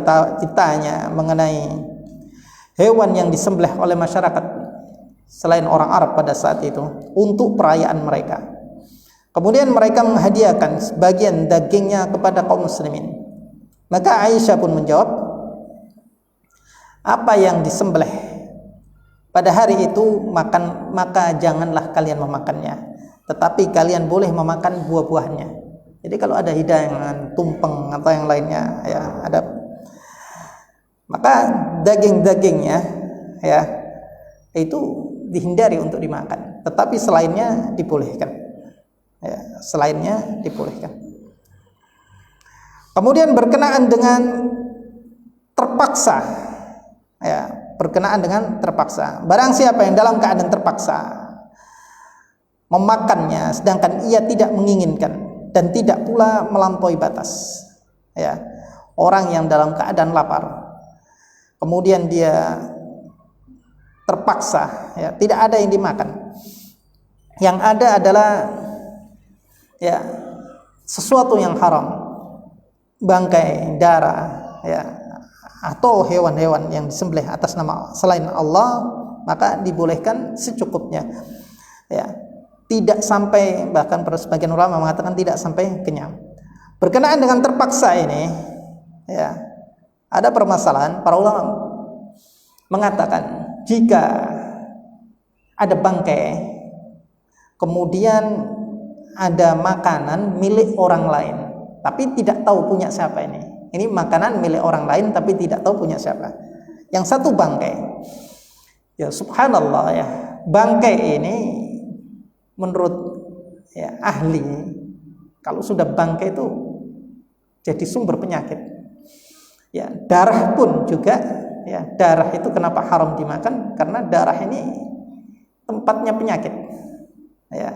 ditanya mengenai hewan yang disembelih oleh masyarakat selain orang Arab pada saat itu untuk perayaan mereka. Kemudian mereka menghadiahkan sebagian dagingnya kepada kaum muslimin. Maka Aisyah pun menjawab, apa yang disembelih pada hari itu maka janganlah kalian memakannya, tetapi kalian boleh memakan buah-buahnya. Jadi kalau ada hidangan tumpeng atau yang lainnya ya, maka daging-dagingnya ya itu dihindari untuk dimakan, tetapi selainnya dibolehkan. Ya, selainnya dibolehkan. Kemudian berkenaan dengan terpaksa, ya, berkenaan dengan terpaksa. Barang siapa yang dalam keadaan terpaksa memakannya, sedangkan ia tidak menginginkan dan tidak pula melampaui batas. Ya, orang yang dalam keadaan lapar, kemudian dia terpaksa, ya, tidak ada yang dimakan. Yang ada adalah ya sesuatu yang haram, bangkai, darah, ya, atau hewan-hewan yang disembelih atas nama selain Allah, maka dibolehkan secukupnya. Ya, tidak sampai, bahkan sebagian ulama mengatakan tidak sampai kenyang. Berkenaan dengan terpaksa ini, ya, ada permasalahan. Para ulama mengatakan jika ada bangkai, kemudian ada makanan milik orang lain, tapi tidak tahu punya siapa ini. Ini makanan milik orang lain tapi tidak tahu punya siapa. Yang satu bangkai. Ya subhanallah ya, bangkai ini menurut ya ahli, kalau sudah bangkai itu jadi sumber penyakit. Ya, darah pun juga, ya, darah itu kenapa haram dimakan? Karena darah ini tempatnya penyakit. Ya,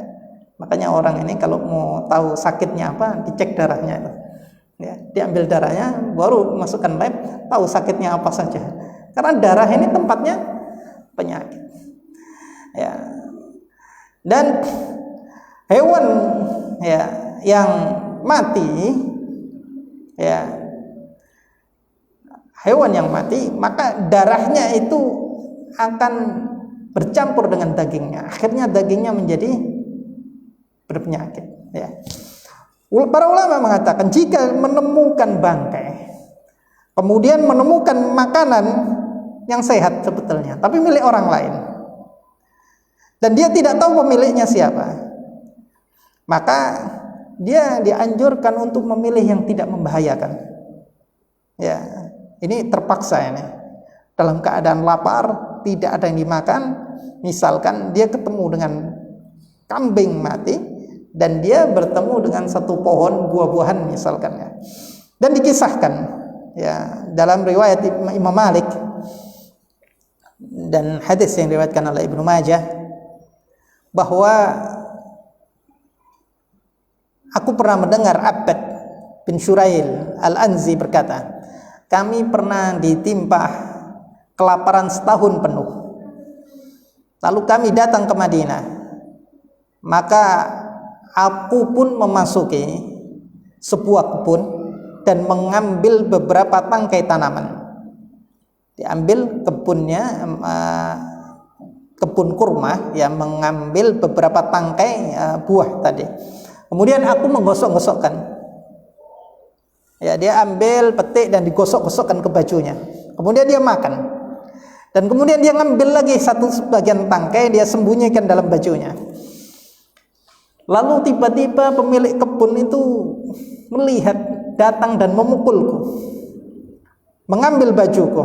makanya orang ini kalau mau tahu sakitnya apa, dicek darahnya. Ya, diambil darahnya, baru masukkan lab, tahu sakitnya apa saja. Karena darah ini tempatnya penyakit. Ya, dan hewan ya yang mati, ya, hewan yang mati, maka darahnya itu akan bercampur dengan dagingnya. Akhirnya dagingnya menjadi berpenyakit. Ya. Para ulama mengatakan jika menemukan bangkai, kemudian menemukan makanan yang sehat sebetulnya, tapi milik orang lain, dan dia tidak tahu pemiliknya siapa, maka dia dianjurkan untuk memilih yang tidak membahayakan. Ya, ini terpaksa ini. Dalam keadaan lapar, tidak ada yang dimakan, misalkan dia ketemu dengan kambing mati dan dia bertemu dengan satu pohon buah-buahan misalkan ya. Dan dikisahkan ya dalam riwayat Imam Malik dan hadis yang diriwayatkan oleh Ibnu Majah bahwa aku pernah mendengar Abbad bin Syurail Al-Anzi berkata, kami pernah ditimpa kelaparan setahun penuh. Lalu kami datang ke Madinah. Maka aku pun memasuki sebuah kebun dan mengambil beberapa tangkai tanaman. Diambil kebunnya, kebun kurma, ya, mengambil beberapa tangkai buah tadi. Kemudian aku menggosok-gosokkan. Ya, dia ambil petik dan digosok-gosokkan ke bajunya. Kemudian dia makan. Dan kemudian dia ngambil lagi satu sebagian tangkai, dia sembunyikan dalam bajunya. Lalu tiba-tiba pemilik kebun itu melihat, datang dan memukulku, mengambil bajuku.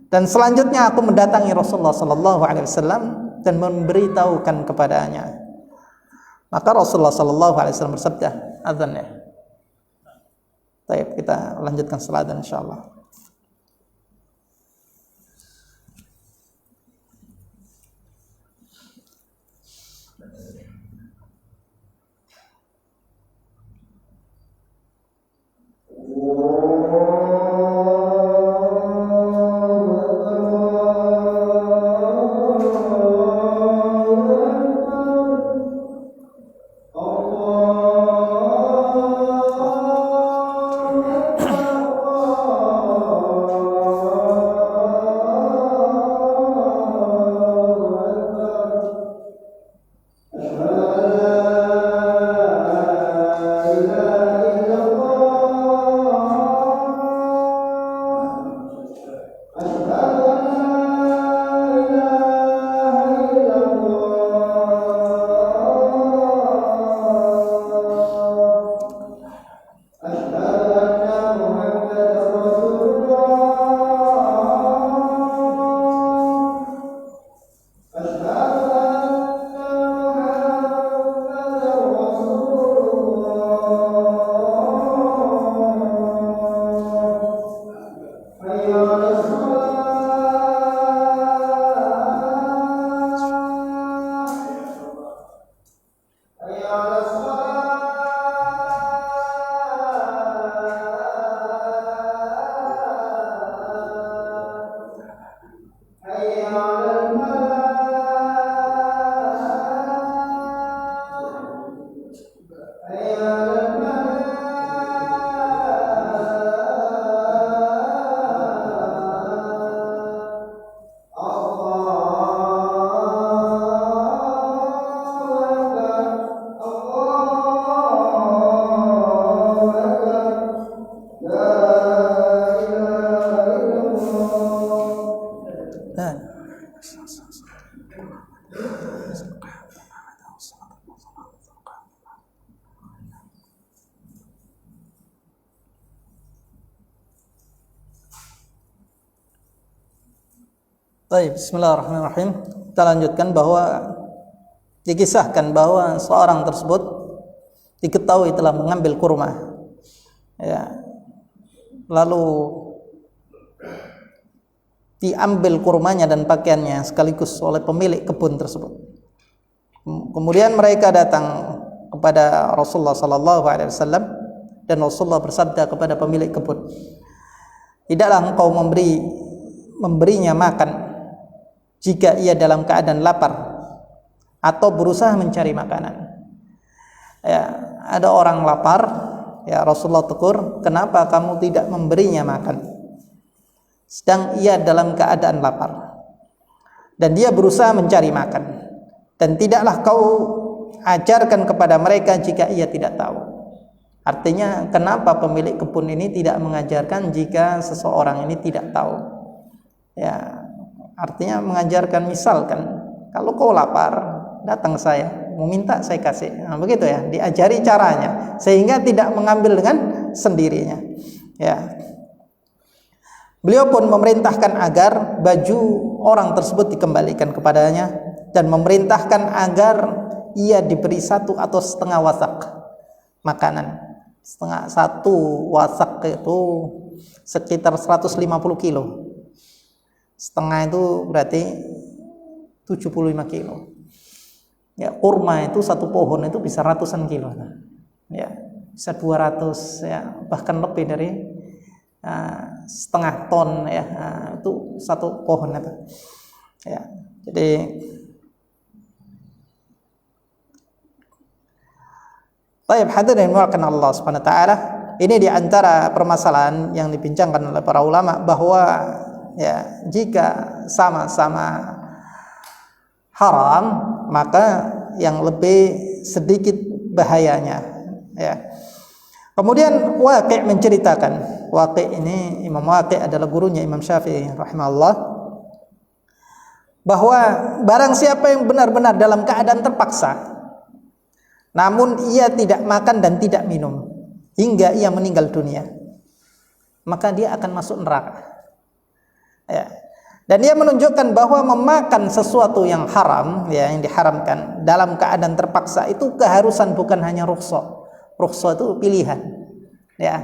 Dan selanjutnya aku mendatangi Rasulullah sallallahu alaihi wasallam dan memberitahukan kepadanya. Maka Rasulullah sallallahu alaihi wasallam bersabda, azan ya. Baik, kita lanjutkan setelah adzan insyaallah. Baik, bismillahirrahmanirrahim. Kita lanjutkan bahwa dikisahkan bahwa seorang tersebut diketahui telah mengambil kurma. Ya. Lalu diambil kurmanya dan pakaiannya sekaligus oleh pemilik kebun tersebut. Kemudian mereka datang kepada Rasulullah sallallahu alaihi wasallam dan Rasulullah bersabda kepada pemilik kebun, "Tidaklah engkau memberinya makan jika ia dalam keadaan lapar atau berusaha mencari makanan." Ya, ada orang lapar, ya Rasulullah tegur, "Kenapa kamu tidak memberinya makan sedang ia dalam keadaan lapar dan dia berusaha mencari makan, dan tidaklah kau ajarkan kepada mereka jika ia tidak tahu." Artinya, kenapa pemilik kebun ini tidak mengajarkan jika seseorang ini tidak tahu? Ya, artinya mengajarkan, misalkan kalau kau lapar datang saya, mau minta saya kasih. Nah, begitu ya, diajari caranya sehingga tidak mengambil dengan sendirinya. Ya. Beliau pun memerintahkan agar baju orang tersebut dikembalikan kepadanya dan memerintahkan agar ia diberi 1 atau setengah wasak makanan. Satu wasak itu sekitar 150 kilo. Setengah itu berarti 75 kilo. Ya, kurma itu satu pohon itu bisa ratusan kilo. Ya, bisa 200 ya, bahkan lebih dari setengah ton ya. Itu satu pohon itu. Ya, jadi baik, hadirin murakan Allah Subhanahu wa taala, ini di antara permasalahan yang dibincangkan oleh para ulama bahwa ya, jika sama-sama haram maka yang lebih sedikit bahayanya ya. Kemudian Waqi' menceritakan, Waqi' ini, Imam Waqi' adalah gurunya Imam Syafi'i rahimahullah, bahwa barang siapa yang benar-benar dalam keadaan terpaksa namun ia tidak makan dan tidak minum hingga ia meninggal dunia, maka dia akan masuk neraka. Ya. Dan dia menunjukkan bahwa memakan sesuatu yang haram, ya, yang diharamkan dalam keadaan terpaksa itu keharusan, bukan hanya rukhsah. Rukhsah itu pilihan. Ya.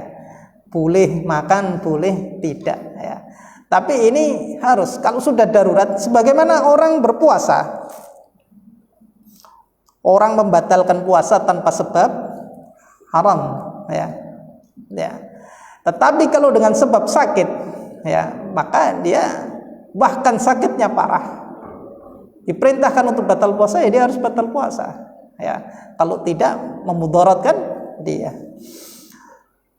Boleh makan, boleh tidak, ya. Tapi ini harus, kalau sudah darurat, sebagaimana orang berpuasa. Orang membatalkan puasa tanpa sebab haram, ya. Ya. Tetapi kalau dengan sebab sakit, ya, maka dia bahkan sakitnya parah, diperintahkan untuk batal puasa, ya dia harus batal puasa. Ya, kalau tidak memudaratkan dia.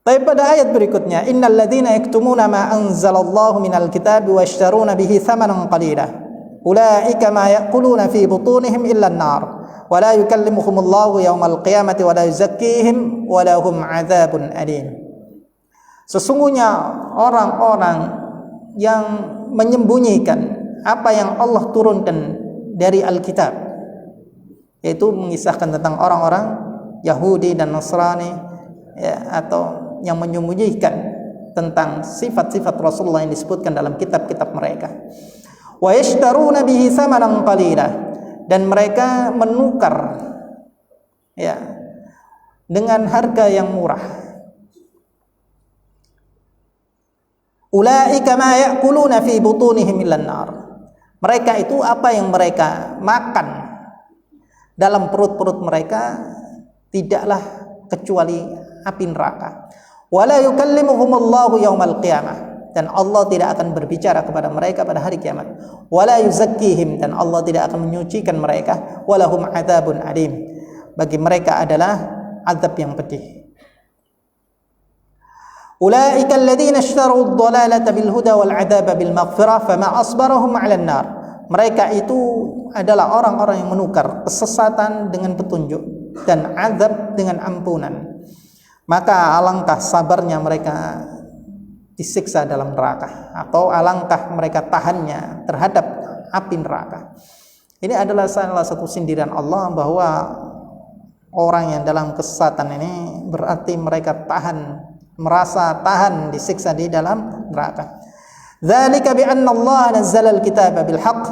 Tapi pada ayat berikutnya, innal ladzina yaktumuna ma anzalallahu minal kitabi wa yashtaruna bihi thamanan qalila ulaika ma ya'kuluna fi butunihim illa an-nar wa la yukallimuhumullahu yawmal qiyamati wa la yuzakkihim wa lahum 'adzabun alim. Sesungguhnya orang-orang yang menyembunyikan apa yang Allah turunkan dari Alkitab, yaitu mengisahkan tentang orang-orang Yahudi dan Nasrani, ya, atau yang menyembunyikan tentang sifat-sifat Rasulullah yang disebutkan dalam kitab-kitab mereka. Wa yashtaruna bihi thamanan qalila, dan mereka menukar, ya, dengan harga yang murah. Ulaika ma ya'kuluna fi butunihim illan nar. Mereka itu apa yang mereka makan dalam perut-perut mereka tidaklah kecuali api neraka. Wala yukallimuhumullahu yaumal qiyamah, dan Allah tidak akan berbicara kepada mereka pada hari kiamat. Wala yuzakkihim, dan Allah tidak akan menyucikan mereka. Walahum adzabun alim, bagi mereka adalah azab yang pedih. Ulaika alladzina ishtaru ad-dhalalata bil huda wal 'adzaba bil maghfirah fama asbarahum 'alan nar. Mereka itu adalah orang-orang yang menukar kesesatan dengan petunjuk dan azab dengan ampunan. Maka alangkah sabarnya mereka disiksa dalam neraka, atau alangkah mereka tahannya terhadap api neraka. Ini adalah salah satu sindiran Allah bahwa orang yang dalam kesesatan ini berarti mereka merasa tahan disiksa di dalam neraka. Dzalika bi anna Allah nazzala al-kitaba bil haqq.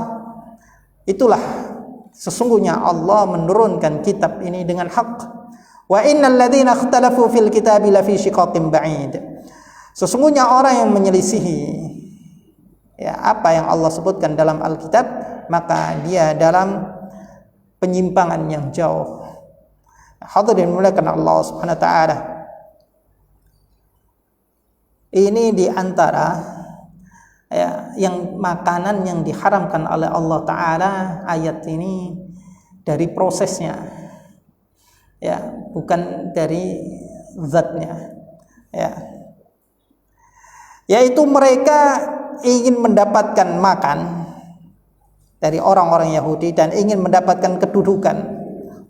Itulah sesungguhnya Allah menurunkan kitab ini dengan hak. Wa innal ladzina ikhtalafu fil kitabi lafi shiqaqin ba'id. Sesungguhnya orang yang menyelisihi apa yang Allah sebutkan dalam Alkitab, maka dia dalam penyimpangan yang jauh. Hadirin muliakan Allah Subhanahu wa taala. Ini di antara yang makanan yang diharamkan oleh Allah taala, ayat ini dari prosesnya. Bukan dari zatnya. Yaitu mereka ingin mendapatkan makan dari orang-orang Yahudi dan ingin mendapatkan kedudukan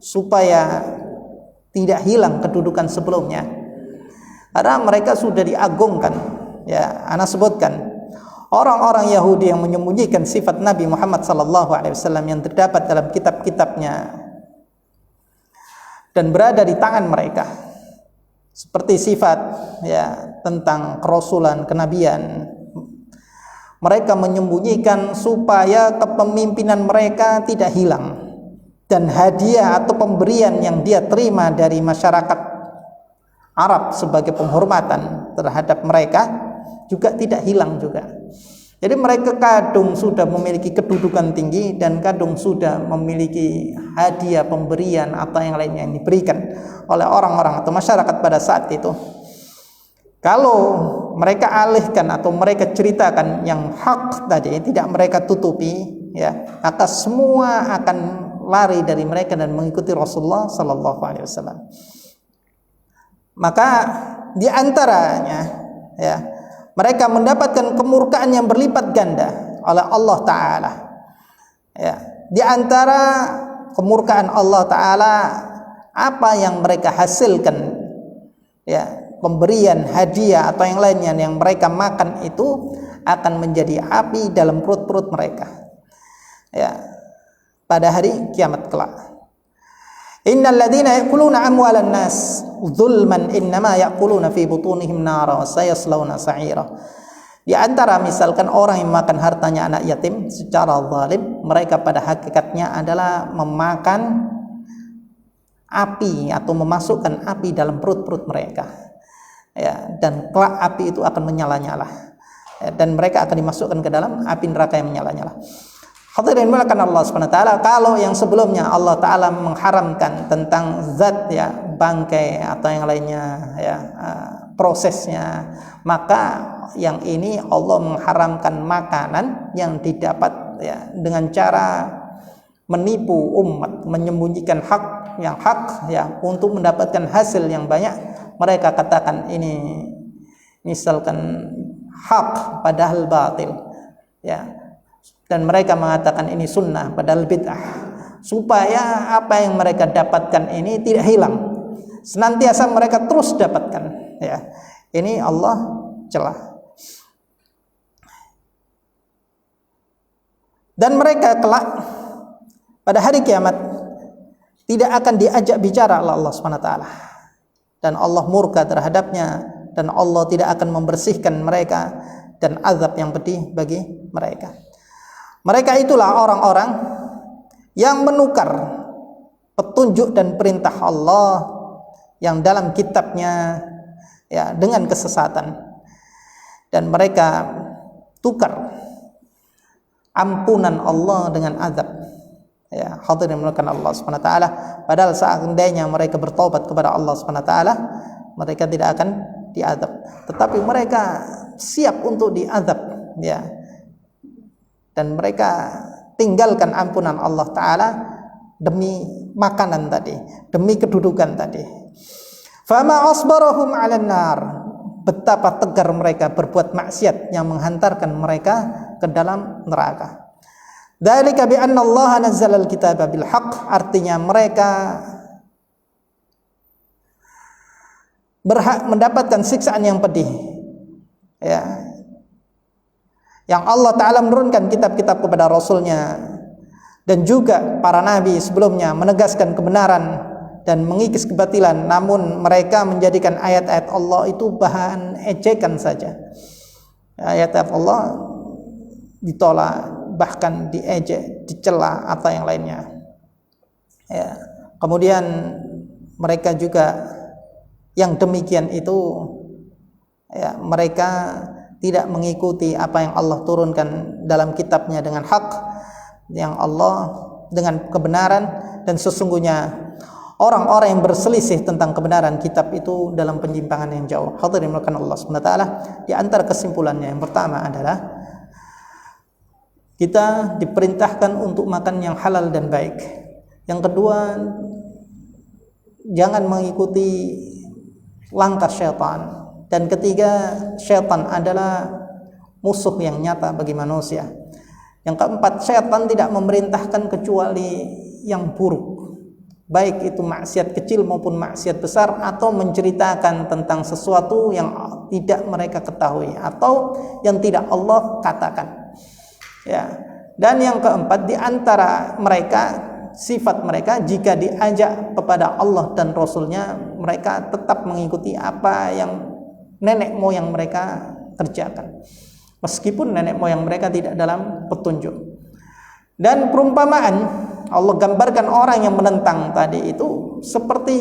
supaya tidak hilang kedudukan sebelumnya, karena mereka sudah diagungkan. Ana sebutkan orang-orang Yahudi yang menyembunyikan sifat Nabi Muhammad SAW yang terdapat dalam kitab-kitabnya dan berada di tangan mereka, seperti sifat tentang kerasulan, kenabian. Mereka menyembunyikan supaya kepemimpinan mereka tidak hilang, dan hadiah atau pemberian yang dia terima dari masyarakat Arab sebagai penghormatan terhadap mereka juga tidak hilang juga. Jadi mereka kadung sudah memiliki kedudukan tinggi dan kadung sudah memiliki hadiah, pemberian atau yang lainnya yang diberikan oleh orang-orang atau masyarakat pada saat itu. Kalau mereka alihkan atau mereka ceritakan yang hak tadi, tidak mereka tutupi, maka semua akan lari dari mereka dan mengikuti Rasulullah sallallahu alaihi wasallam. Maka di antaranya mereka mendapatkan kemurkaan yang berlipat ganda oleh Allah taala. Di antara kemurkaan Allah taala apa yang mereka hasilkan, pemberian, hadiah atau yang lainnya yang mereka makan itu akan menjadi api dalam perut-perut mereka pada hari kiamat kelak. Innal ladzina ya'kuluna amwalan nas dzulman innama ya'kuluna fi butunihim nara wa sayaslawna sa'ira. Di antara misalkan orang yang makan hartanya anak yatim secara zalim, mereka pada hakikatnya adalah memakan api atau memasukkan api dalam perut-perut mereka. Dan kelak api itu akan menyala-nyala, dan mereka akan dimasukkan ke dalam api neraka yang menyala-nyala. Hadirin mulakan Allah Subhanahu wa taala, kalau yang sebelumnya Allah taala mengharamkan tentang zat bangkai atau yang lainnya prosesnya, maka yang ini Allah mengharamkan makanan yang didapat dengan cara menipu umat, menyembunyikan hak untuk mendapatkan hasil yang banyak. Mereka katakan ini misalkan hak padahal batil, dan mereka mengatakan ini sunnah padahal bid'ah, supaya apa yang mereka dapatkan ini tidak hilang, senantiasa mereka terus dapatkan. Ini Allah celah. Dan mereka kelak pada hari kiamat tidak akan diajak bicara oleh Allah Subhanahu wa taala, dan Allah murka terhadapnya, dan Allah tidak akan membersihkan mereka, dan azab yang pedih bagi mereka. Mereka itulah orang-orang yang menukar petunjuk dan perintah Allah yang dalam kitabnya dengan kesesatan, dan mereka tukar ampunan Allah dengan azab. Hadirin mulakan Allah Subhanahu wa taala, padahal seandainya mereka bertobat kepada Allah Subhanahu wa taala, mereka tidak akan diazab, tetapi mereka siap untuk diazab, dan mereka tinggalkan ampunan Allah taala demi makanan tadi, demi kedudukan tadi. Fama asbarahum 'alan nar, betapa tegar mereka berbuat maksiat yang menghantarkan mereka ke dalam neraka. Dzalika bi anna Allah nazzala al-kitaba bil haqq, artinya mereka berhak mendapatkan siksaan yang pedih. Yang Allah Ta'ala menurunkan kitab-kitab kepada Rasulnya dan juga para nabi sebelumnya menegaskan kebenaran dan mengikis kebatilan, namun mereka menjadikan ayat-ayat Allah itu bahan ejekan saja. Ayat-ayat Allah ditolak, bahkan diejek, dicela atau yang lainnya. Ya. Kemudian mereka juga yang demikian itu, ya, mereka tidak mengikuti apa yang Allah turunkan dalam kitabnya dengan hak, yang Allah dengan kebenaran, dan sesungguhnya orang-orang yang berselisih tentang kebenaran kitab itu dalam penyimpangan yang jauh. Hadirin mulakan Allah SWT. Di antara kesimpulannya yang pertama adalah kita diperintahkan untuk makan yang halal dan baik. Yang kedua, jangan mengikuti langkah syaitan. Dan ketiga, syaitan adalah musuh yang nyata bagi manusia. Yang keempat, syaitan tidak memerintahkan kecuali yang buruk, baik itu maksiat kecil maupun maksiat besar, atau menceritakan tentang sesuatu yang tidak mereka ketahui atau yang tidak Allah katakan. Ya. Dan yang keempat, di antara mereka, sifat mereka jika diajak kepada Allah dan Rasulnya, mereka tetap mengikuti apa yang nenek moyang mereka kerjakan, meskipun nenek moyang mereka tidak dalam petunjuk. Dan perumpamaan Allah gambarkan orang yang menentang tadi itu seperti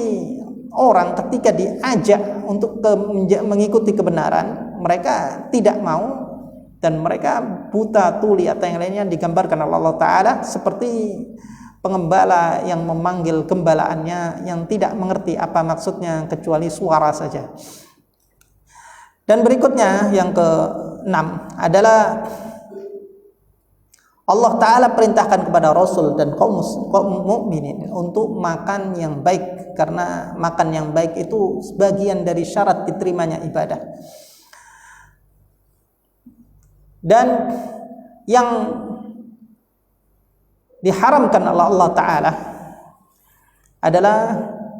orang ketika diajak untuk mengikuti kebenaran, mereka tidak mau dan mereka buta, tuli atau yang lainnya. Digambarkan Allah Ta'ala seperti pengembala yang memanggil gembalaannya yang tidak mengerti apa maksudnya kecuali suara saja. Dan berikutnya yang ke-6 adalah Allah Ta'ala perintahkan kepada Rasul dan kaum mukminin untuk makan yang baik, karena makan yang baik itu sebagian dari syarat diterimanya ibadah. Dan yang diharamkan oleh Allah Ta'ala adalah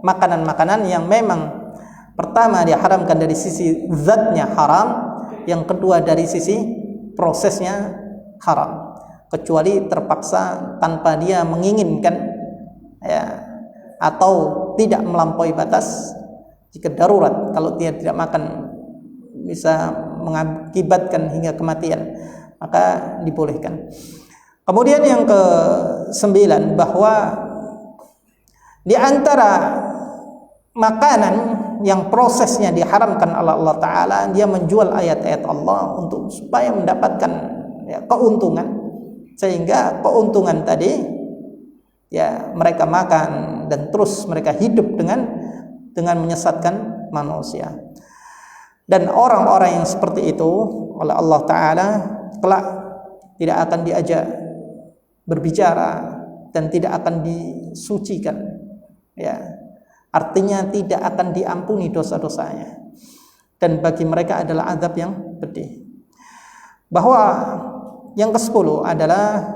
makanan-makanan yang memang pertama diharamkan dari sisi zatnya haram, yang kedua dari sisi prosesnya haram, kecuali terpaksa tanpa dia menginginkan, ya, atau tidak melampaui batas. Jika darurat, kalau dia tidak makan bisa mengakibatkan hingga kematian, maka dibolehkan. Kemudian yang ke-9, bahwa di antara makanan yang prosesnya diharamkan oleh Allah Ta'ala, dia menjual ayat-ayat Allah untuk supaya mendapatkan, ya, keuntungan, sehingga keuntungan tadi, ya, mereka makan dan terus mereka hidup dengan menyesatkan manusia. Dan orang-orang yang seperti itu oleh Allah Ta'ala kelak tidak akan diajak berbicara dan tidak akan disucikan, ya, artinya tidak akan diampuni dosa-dosanya, dan bagi mereka adalah azab yang pedih. Bahwa yang ke-10 adalah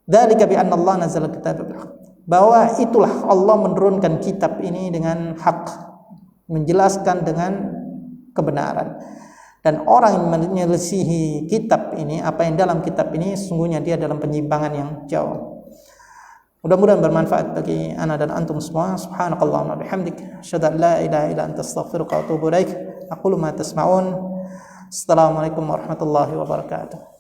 dzalika bi anna Allah nazzala kitab bil haqq, bahwa itulah Allah menurunkan kitab ini dengan hak, menjelaskan dengan kebenaran, dan orang yang menyelisihi kitab ini, apa yang dalam kitab ini, sungguhnya dia dalam penyimpangan yang jauh. Mudah-mudahan bermanfaat bagi ana dan antum semua. Subhanakallahumma bihamdik, asyhadu an la ilaha illa anta, astaghfiruka wa atubu ilaik. Aqulu ma tasma'un. Assalamualaikum warahmatullahi wabarakatuh.